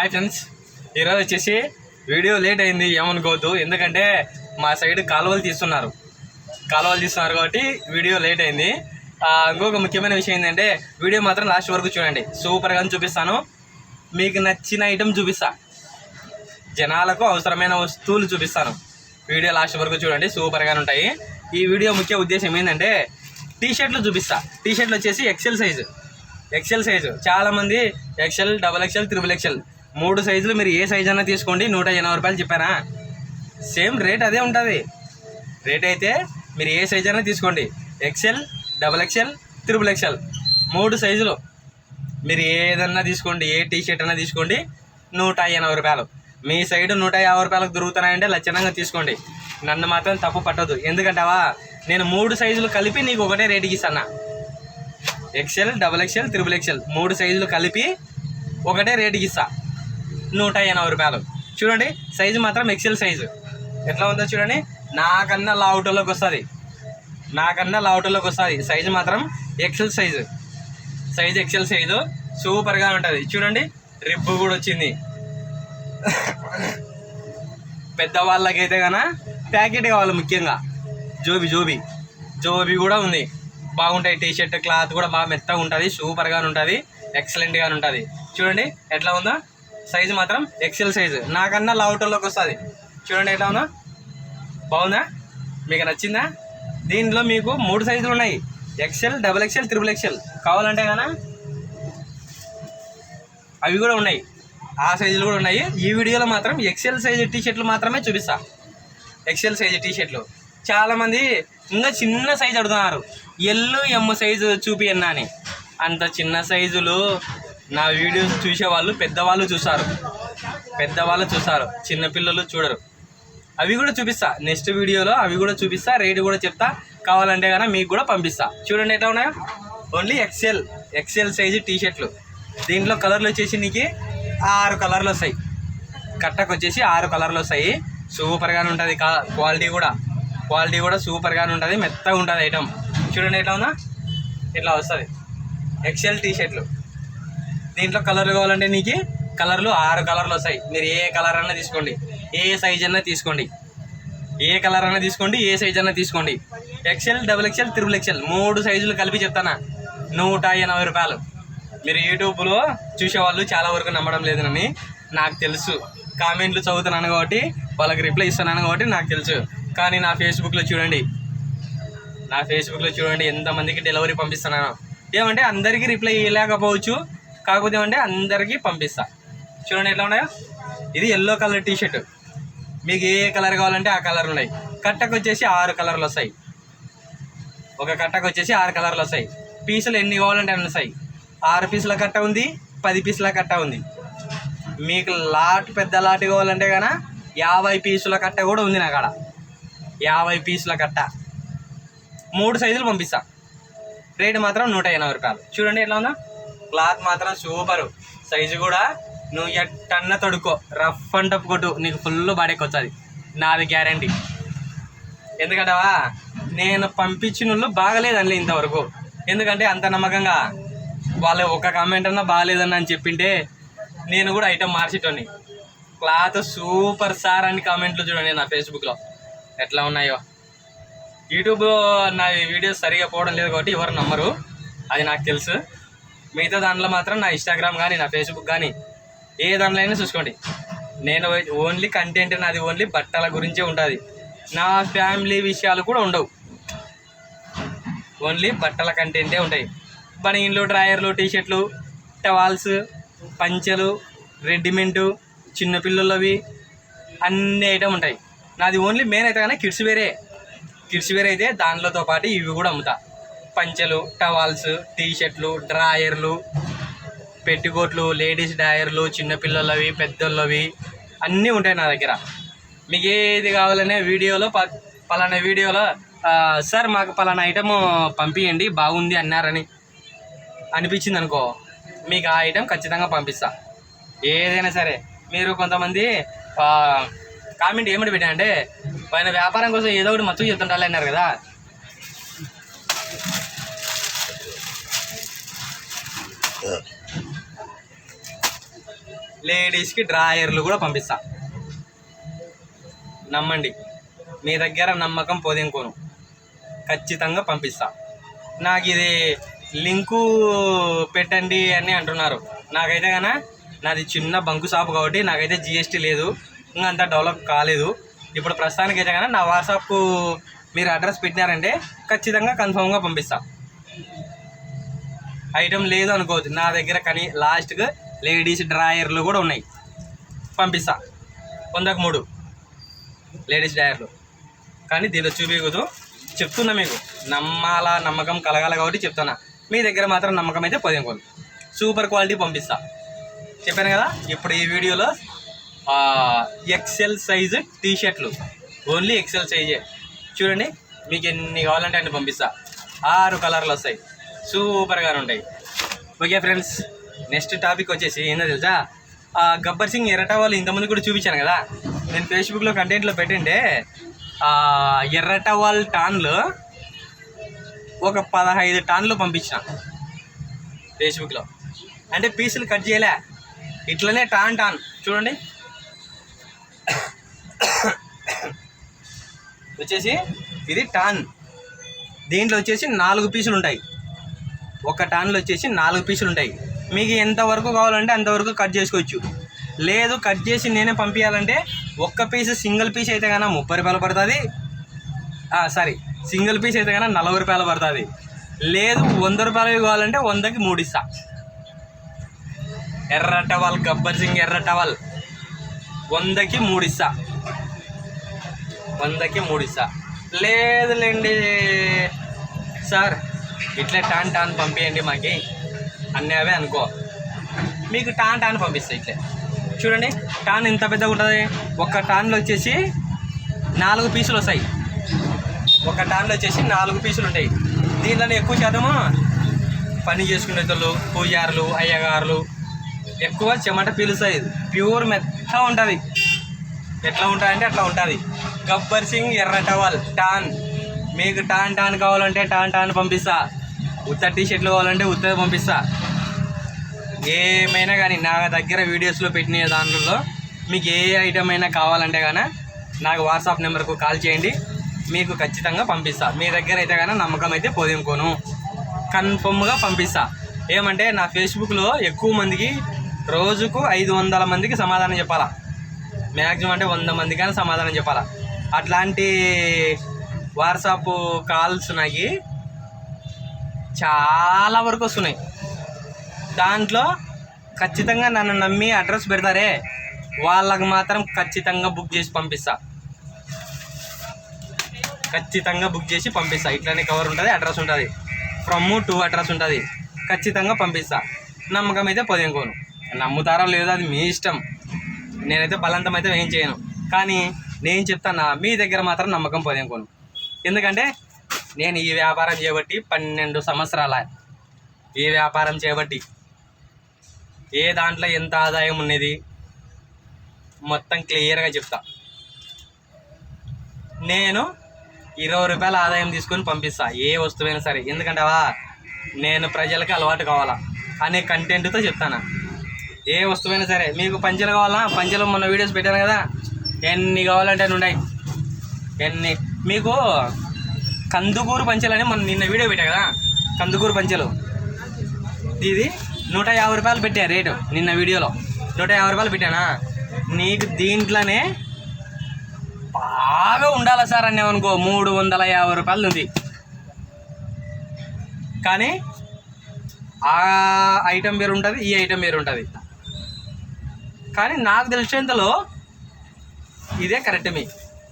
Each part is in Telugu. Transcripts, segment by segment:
హాయ్ ఫ్రెండ్స్, ఈరోజు వచ్చేసి వీడియో లేట్ అయింది ఏమనుకోవద్దు. ఎందుకంటే మా సైడ్ కాలువలు తీస్తున్నారు కాబట్టి వీడియో లేట్ అయింది. ఇంకొక ముఖ్యమైన విషయం ఏంటంటే వీడియో మాత్రం లాస్ట్ వరకు చూడండి. సూపర్గా చూపిస్తాను, మీకు నచ్చిన ఐటెం చూపిస్తా, జనాలకు అవసరమైన వస్తువులు చూపిస్తాను. వీడియో లాస్ట్ వరకు చూడండి, సూపర్గా ఉంటాయి. ఈ వీడియో ముఖ్య ఉద్దేశం ఏంటంటే టీషర్ట్లు చూపిస్తా. టీషర్ట్లు వచ్చేసి ఎక్సెల్ సైజు చాలామంది XL, double XL, triple XL 3 సైజులు మీరు ఏ సైజు అన్నా తీసుకోండి. 180 రూపాయలు చెప్పానా? సేమ్ రేట్ అదే ఉంటుంది. రేట్ అయితే మీరు ఏ సైజు అయినా తీసుకోండి. XL, double XL, triple XL 3 సైజులు మీరు ఏదన్నా తీసుకోండి, ఏ టీషర్ట్ అయినా తీసుకోండి. 180 రూపాయలు. మీ సైడ్ 150 రూపాయలకు దొరుకుతున్నాయంటే లక్షణంగా తీసుకోండి. నన్ను మాత్రం తప్పు పట్టదు. ఎందుకంటావా, నేను 3 సైజులు కలిపి నీకు ఒకటే రేటుకి ఇస్తాను. XL, double XL, triple XL 3 సైజులు కలిపి ఒకటే రేటుకి ఇస్తా, 180 రూపాయలు. చూడండి, సైజు మాత్రం ఎక్సెల్ సైజు ఎట్లా ఉందో చూడండి. నాకన్నా లావుటోలోకి వస్తుంది. సైజు మాత్రం ఎక్సెల్ సైజు సూపర్గా ఉంటుంది. చూడండి, రిబ్బు కూడా వచ్చింది. పెద్దవాళ్ళకైతే కన్నా ప్యాకెట్ కావాలి. ముఖ్యంగా జోబీ కూడా ఉంది. బాగుంటాయి. టీషర్ట్ క్లాత్ కూడా బాగా మెత్తగా ఉంటుంది, సూపర్గా ఉంటుంది, ఎక్సలెంట్గా ఉంటుంది. చూడండి ఎట్లా ఉందో. సైజు మాత్రం ఎక్సెల్ సైజు, నాకన్నా లావుటోలోకి వస్తుంది. చూడండి ఎట్లా ఉందో, బాగుందా? మీకు నచ్చిందా? దీంట్లో మీకు 3 సైజులు ఉన్నాయి. XL, double XL, triple XL కావాలంటే కన్నా అవి కూడా ఉన్నాయి, ఆ సైజులు కూడా ఉన్నాయి. ఈ వీడియోలో మాత్రం ఎక్సెల్ సైజు టీషర్ట్లు మాత్రమే చూపిస్తా. ఎక్సెల్ సైజు టీషర్ట్లు చాలామంది ఇంకా చిన్న సైజు అడుగుతున్నారు. ఎమ్ సైజు చూపియన్నా అని. అంత చిన్న సైజులు నా వీడియోస్ చూసేవాళ్ళు పెద్దవాళ్ళు చూస్తారు, చిన్నపిల్లలు చూడరు. అవి కూడా చూపిస్తా నెక్స్ట్ వీడియోలో, అవి కూడా చూపిస్తా, రేటు కూడా చెప్తా. కావాలంటే కన్నా మీకు కూడా పంపిస్తా. చూడండి ఎట్లా ఉన్నాయో. ఓన్లీ ఎక్సెల్ సైజు టీషర్ట్లు. దీంట్లో కలర్లు వచ్చేసి నీకు 6 కలర్లు వస్తాయి. కట్టకు వచ్చేసి 6 కలర్లు వస్తాయి. సూపర్గానే ఉంటుంది. క్వాలిటీ కూడా సూపర్గానే ఉంటుంది, మెత్తగా ఉంటుంది ఐటమ్. చూడండి ఎట్లా ఉందా, ఇట్లా వస్తుంది ఎక్సెల్ టీషర్ట్లు. దీంట్లో కలర్లు కావాలంటే నీకు కలర్లు 6 కలర్లు వస్తాయి. మీరు ఏ కలర్ అన్నా తీసుకోండి, ఏ సైజ్ అన్నా తీసుకోండి, ఏ కలర్ అన్నా తీసుకోండి, ఏ సైజ్ అన్నా తీసుకోండి. XL, double XL, triple XL 3 సైజులు కలిపి చెప్తానా, 180 రూపాయలు. మీరు యూట్యూబ్లో చూసేవాళ్ళు చాలా వరకు నమ్మడం లేదని నాకు తెలుసు. కామెంట్లు చదువుతున్నాను కాబట్టి, వాళ్ళకి రిప్లై ఇస్తున్నాను కాబట్టి నాకు తెలుసు. కానీ నా ఫేస్బుక్లో చూడండి ఎంతమందికి డెలివరీ పంపిస్తున్నాను. ఏమంటే అందరికీ రిప్లై ఇవ్వలేకపోవచ్చు, కాకపోతే ఏమంటే అందరికీ పంపిస్తా. చూడండి ఎట్లా ఉన్నాయో. ఇది ఎల్లో కలర్ టీషర్ట్. మీకు ఏ కలర్ కావాలంటే ఆ కలర్ ఉన్నాయి. కట్టకు వచ్చేసి 6 కలర్లు వస్తాయి. ఒక కట్టకు వచ్చేసి 6 కలర్లు వస్తాయి. పీసులు ఎన్ని కావాలంటే అన్ని వస్తాయి. 6 పీసుల కట్ట ఉంది, 10 పీసుల కట్ట ఉంది. మీకు పెద్ద లాట్ కావాలంటే కన్నా 50 పీసుల కట్ట కూడా ఉంది నా కాడ. 50 పీసుల కట్ట 3 సైజులు పంపిస్తా. రేటు మాత్రం 180 రూపాయలు. చూడండి ఎట్లా ఉందా. క్లాత్ మాత్రం సూపరు. సైజు కూడా నువ్వు ఎట్టన్నా తొడుక్కో, రఫ్ అండ్ టఫ్ కొట్టు, నీకు ఫుల్ బాడీకి వచ్చేది, నాది గ్యారంటీ. ఎందుకంటావా, నేను పంపించిన వాళ్ళు బాగలేదండి ఇంతవరకు. ఎందుకంటే అంత నమ్మకంగా వాళ్ళు ఒక కామెంట్ అన్నా బాగలేదన్న అని చెప్పింటే నేను కూడా ఐటమ్ మార్చేటోని. క్లాత్ సూపర్ సార్ అని కామెంట్లు చూడండి నా ఫేస్బుక్లో ఎట్లా ఉన్నాయో. యూట్యూబ్లో నా వీడియోస్ సరిగా పోవడం లేదు కాబట్టి ఎవరు నమ్మరు, అది నాకు తెలుసు. మిగతా దాంట్లో మాత్రం నా ఇన్స్టాగ్రామ్ కానీ, నా ఫేస్బుక్ కానీ, ఏ దాంట్లో అయినా చూసుకోండి. నేను ఓన్లీ కంటెంట్ నాది ఓన్లీ బట్టల గురించే ఉంటుంది. నా ఫ్యామిలీ విషయాలు కూడా ఉండవు, ఓన్లీ బట్టల కంటెంటే ఉంటాయి. బనీన్లు, డ్రాయర్లు, టీషర్ట్లు, టవాల్స్, పంచెలు, రెడీమేడ్, చిన్నపిల్లలవి అన్ని ఐటమ్ ఉంటాయి. నాది ఓన్లీ మెయిన్ అయితే కానీ కిడ్స్ వేర్ అయితే దానిలోతో పాటు ఇవి కూడా అమ్ముతా. పంచెలు, టవాల్స్, టీషర్ట్లు, డ్రాయర్లు, పెట్టికోట్లు, లేడీస్ డ్రాయర్లు, చిన్నపిల్లలవి, పెద్దోళ్ళవి అన్నీ ఉంటాయి నా దగ్గర. మీకు ఏది కావాలనే వీడియోలో పలానా వీడియోలో సార్ మాకు పలానా ఐటమ్ పంపించండి బాగుంది అన్నారని అనిపించింది అనుకో, మీకు ఆ ఐటెం ఖచ్చితంగా పంపిస్తా. ఏదైనా సరే. మీరు కొంతమంది కామెంట్ ఏమిటి పెట్టారంటే, ఆయన వ్యాపారం కోసం ఏదో ఒకటి మచ్చుకు చెప్తుంటారు అన్నారు కదా. లేడీస్కి డ్రాయర్లు కూడా పంపిస్తా. నమ్మండి, మీ దగ్గర నమ్మకం పోదెంకోను, ఖచ్చితంగా పంపిస్తా. నాకు ఇది లింకు పెట్టండి అని అంటున్నారు. నాకైతే కన్నా నాది చిన్న బంకు షాపు కాబట్టి నాకైతే జిఎస్టీ లేదు, ఇంకా అంతా డెవలప్ కాలేదు. ఇప్పుడు ప్రస్తుతానికి అయితే కన్నా నా వాట్సాప్కు మీరు అడ్రస్ పెట్టినారంటే ఖచ్చితంగా కన్ఫామ్గా పంపిస్తా. ఐటెం లేదు అనుకోవద్దు, నా దగ్గర కానీ లాస్ట్గా లేడీస్ డ్రాయర్లు కూడా ఉన్నాయి, పంపిస్తా. 100కు 3 లేడీస్ డ్రాయర్లు. కానీ దీనిలో చూపించదు, చెప్తున్నా మీకు నమ్మాలా, నమ్మకం కలగాల కాబట్టి చెప్తున్నా. మీ దగ్గర మాత్రం నమ్మకం అయితే పోదెంకోను, సూపర్ క్వాలిటీ పంపిస్తా. చెప్పాను కదా. ఇప్పుడు ఈ వీడియోలో ఎక్సెల్ సైజు టీషర్ట్లు, ఓన్లీ ఎక్సెల్ సైజే. చూడండి, మీకు ఎన్ని కావాలంటే అన్ని పంపిస్తా. 6 కలర్లు వస్తాయి, సూపర్గా ఉంటాయి. ఓకే ఫ్రెండ్స్, నెక్స్ట్ టాపిక్ వచ్చేసి ఏందో తెలుసా, గబ్బర్ సింగ్ ఎర్రట వాళ్ళు ఇంతకుముందు కూడా చూపించాను కదా, నేను ఫేస్బుక్లో కంటెంట్లో పెట్టిండే ఎర్రట వాళ్ళ టాన్లు ఒక 15 టాన్లు పంపించిన ఫేస్బుక్లో. అంటే పీసులు కట్ చేయలే, ఇట్లనే టాన్ చూడండి. వచ్చేసి ఇది టాన్, దీంట్లో వచ్చేసి 4 పీసులు ఉంటాయి. ఒక టాన్లో వచ్చేసి 4 పీసులు ఉంటాయి. మీకు ఎంతవరకు కావాలంటే అంతవరకు కట్ చేసుకోవచ్చు. లేదు కట్ చేసి నేనే పంపించాలంటే ఒక్క పీసు సింగిల్ పీస్ అయితే కన్నా 30 రూపాయలు పడుతుంది. సింగిల్ పీస్ అయితే కన్నా 40 రూపాయలు పడుతుంది. లేదు 100 రూపాయలు కావాలంటే 100కి 3 ఇస్తా. ఎర్ర టవల్, గబ్బర్ సింగ్ ఎర్ర టవల్ 100కి 3 ఇస్తా, 100కి 3 ఇస్తా. లేదులేండి సార్, ఇట్లే టాన్ పంపించండి మాకి అన్నీ అవే అనుకో, మీకు టాన్ పంపిస్తాయి. ఇట్లే చూడండి, టాన్ ఎంత పెద్దగా ఉంటుంది. ఒక టాన్లో వచ్చేసి 4 పీసులు వస్తాయి. ఒక టాన్లో వచ్చేసి 4 పీసులు ఉంటాయి. దీంట్లోనే ఎక్కువ శాతము పని చేసుకునే వాళ్ళు, పూజారులు, అయ్యగారులు ఎక్కువ చెమట పీలుస్తాయి. ప్యూర్ మెత్తగా ఉంటుంది. ఎట్లా ఉంటుందంటే అట్లా ఉంటుంది. గబ్బర్ సింగ్ ఎర్ర టవల్ టాన్, మీకు టాన్ కావాలంటే టాన్ పంపిస్తా. ఉత్త టీషర్ట్లు కావాలంటే ఉత్తది పంపిస్తా. ఏమైనా కానీ నా దగ్గర వీడియోస్లో పెట్టిన దాంట్లో మీకు ఏ ఐటమ్ అయినా కావాలంటే కానీ నాకు వాట్సాప్ నెంబర్కు కాల్ చేయండి, మీకు ఖచ్చితంగా పంపిస్తా. మీ దగ్గర అయితే కానీ నమ్మకం అయితే పోదెంకోను, కన్ఫర్మ్గా పంపిస్తా. ఏమంటే నా ఫేస్బుక్లో ఎక్కువ మందికి రోజుకు 500 మందికి సమాధానం చెప్పాలా, మ్యాక్సిమం అంటే 100 మందికైనా సమాధానం చెప్పాలా. అట్లాంటి వాట్సాప్ కాల్స్ నాకు చాలా వరకు వస్తున్నాయి. దాంట్లో ఖచ్చితంగా నన్ను నమ్మి అడ్రస్ పెడతారే వాళ్ళకి మాత్రం ఖచ్చితంగా బుక్ చేసి పంపిస్తా. ఖచ్చితంగా బుక్ చేసి పంపిస్తా. ఇట్లానే కవర్ ఉంటుంది, అడ్రస్ ఉంటుంది, ఫ్రమ్ టు అడ్రస్ ఉంటుంది. ఖచ్చితంగా పంపిస్తా. నమ్మకం అయితే పోదెంకోను. నమ్ముతారో లేదో అది మీ ఇష్టం, నేనైతే బలవంతం అయితే ఏం చేయను. కానీ నేను చెప్తాను, మీ దగ్గర మాత్రం నమ్మకం పోదెంకోను. ఎందుకంటే నేను ఈ వ్యాపారం చేయబట్టి 12 సంవత్సరాల ఈ వ్యాపారం చేయబట్టి ఏ దాంట్లో ఎంత ఆదాయం ఉన్నది మొత్తం క్లియర్గా చెప్తా. నేను 20 రూపాయల ఆదాయం తీసుకొని పంపిస్తా ఏ వస్తువైనా సరే. ఎందుకంటావా, నేను ప్రజలకి అలవాటు కావాలా అనే కంటెంట్తో చెప్తాను. ఏ వస్తువైనా సరే, మీకు పంచెలు కావాలా, పంచెలు మొన్న వీడియోస్ పెట్టాను కదా, ఎన్ని కావాలంటే అని ఉన్నాయి. మీకు కందుకూరు పంచెలని మొన్న నిన్న వీడియో పెట్టా కదా, కందుకూరు పంచెలు ఇది 150 రూపాయలు పెట్టా రేటు. నిన్న వీడియోలో 150 రూపాయలు పెట్టానా. నీకు దీంట్లోనే బాగా ఉండాలి సార్ అన్నామనుకో 350 రూపాయలు ఉంది. కానీ ఆ ఐటెం వేరు ఉంటుంది, ఈ ఐటెం వేరు ఉంటుంది. కానీ నాకు తెలిసినంతలో ఇదే కరెక్ట్. మీ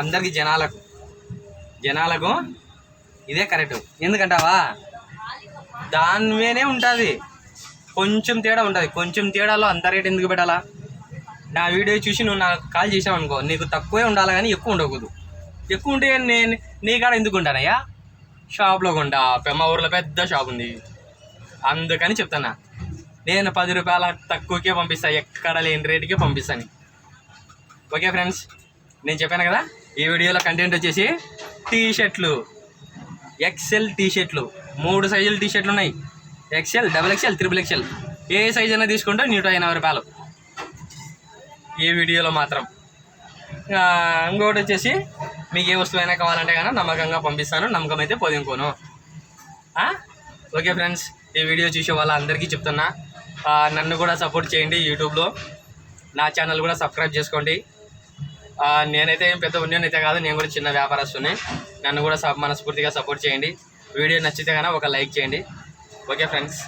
అందరికి జనాలకు ఇదే కరెక్ట్. ఎందుకంటావా, దాని మీదే ఉంటుంది, కొంచెం తేడా ఉంటుంది. కొంచెం తేడాలో అంత రేట్ ఎందుకు పెట్టాలా? నా వీడియో చూసి నువ్వు నాకు కాల్ చేసావు అనుకో, నీకు తక్కువే ఉండాలి కానీ ఎక్కువ ఉండకూడదు. ఎక్కువ ఉంటే నేను నీ కాడ ఎందుకు ఉంటానయ్యా, షాప్లో కొంటా. మా ఊర్లో పెద్ద షాప్ ఉంది, అందుకని చెప్తాను. నేను 10 రూపాయల తక్కువకే పంపిస్తాను, ఎక్కడ లేని రేటుకే పంపిస్తాను. ఓకే ఫ్రెండ్స్, నేను చెప్పాను కదా ఈ వీడియోలో కంటెంట్ వచ్చేసి టీషర్ట్లు, ఎక్సెల్ టీషర్ట్లు. 3 సైజులు టీషర్ట్లు ఉన్నాయి, ఎక్సెల్, XXL, XXL. ఏ సైజ్ అయినా తీసుకుంటే 180 రూపాయలు. ఈ వీడియోలో మాత్రం. ఇంకొకటి వచ్చేసి మీకు ఏ వస్తువైనా కావాలంటే కానీ నమ్మకంగా పంపిస్తాను, నమ్మకం అయితే పొదింకోను. ఓకే ఫ్రెండ్స్, ఈ వీడియో చూసే వాళ్ళందరికీ చెప్తున్నా, నన్ను కూడా సపోర్ట్ చేయండి. యూట్యూబ్లో నా ఛానల్ కూడా సబ్స్క్రైబ్ చేసుకోండి. నేనైతే ఏం పెద్ద ఉన్నోని అయితే కాదు, నేను కూడా చిన్న వ్యాపారస్తుని. నన్ను కూడా మనస్ఫూర్తిగా సపోర్ట్ చేయండి. వీడియో నచ్చితే కనుక ఒక లైక్ చేయండి. Okay friends.